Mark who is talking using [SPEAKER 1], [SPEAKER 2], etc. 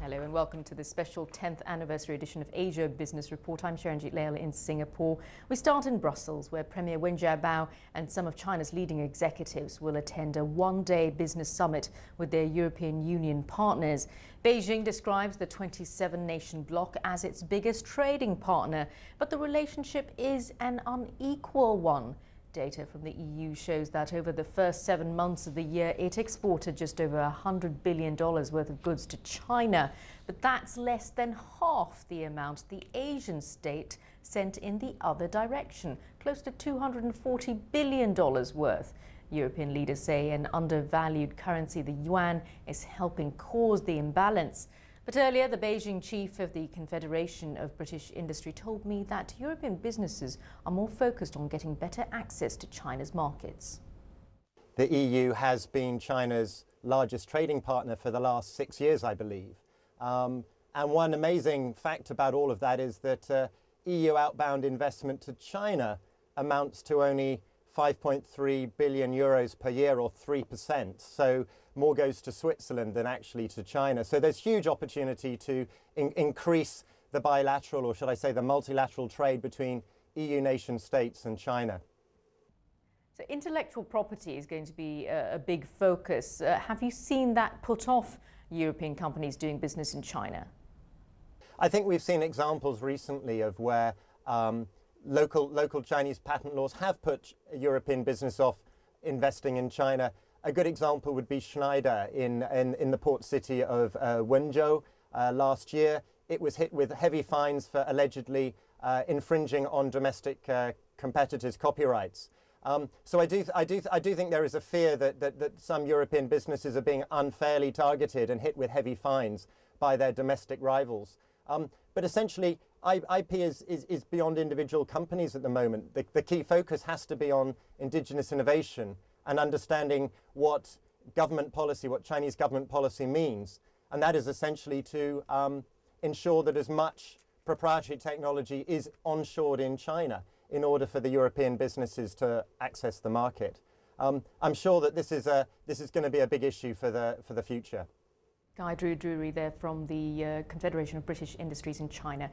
[SPEAKER 1] Hello and welcome to this special 10th anniversary edition of Asia Business Report. I'm Sharanjit Leyl in Singapore. We start in Brussels, where Premier Wen Jiabao and some of China's leading executives will attend a one-day business summit with their European Union partners. Beijing describes the 27-nation bloc as its biggest trading partner, but the relationship is an unequal one. Data from the EU shows that over the first 7 months of the year, it exported just over $100 billion worth of goods to China. But that's less than half the amount the Asian state sent in the other direction, close to $240 billion worth. European leaders say an undervalued currency, the yuan, is helping cause the imbalance. But earlier, the Beijing chief of the Confederation of British Industry told me that European businesses are more focused on getting better access to China's markets.
[SPEAKER 2] The EU has been China's largest trading partner for the last 6 years, I believe. And one amazing fact about all of that is that EU outbound investment to China amounts to only 5.3 billion euros per year, or 3%. So more goes to Switzerland than actually to China. So there's huge opportunity to increase the bilateral, or should I say the multilateral trade between EU nation states and China.
[SPEAKER 1] So intellectual property is going to be a big focus. Have you seen that put off European companies doing business in China?
[SPEAKER 2] I think we've seen examples recently of where local Chinese patent laws have put European business off investing in China. A good example would be Schneider in the port city of Wenzhou last year. It was hit with heavy fines for allegedly infringing on domestic competitors' copyrights. So I do think there is a fear that some European businesses are being unfairly targeted and hit with heavy fines by their domestic rivals. But essentially, IP is beyond individual companies at the moment. The key focus has to be on indigenous innovation and understanding what government policy, what Chinese government policy means. And that is essentially to ensure that as much proprietary technology is onshored in China in order for the European businesses to access the market. I'm sure that this is going to be a big issue for the future.
[SPEAKER 1] Dru Drury there from the Confederation of British Industries in China.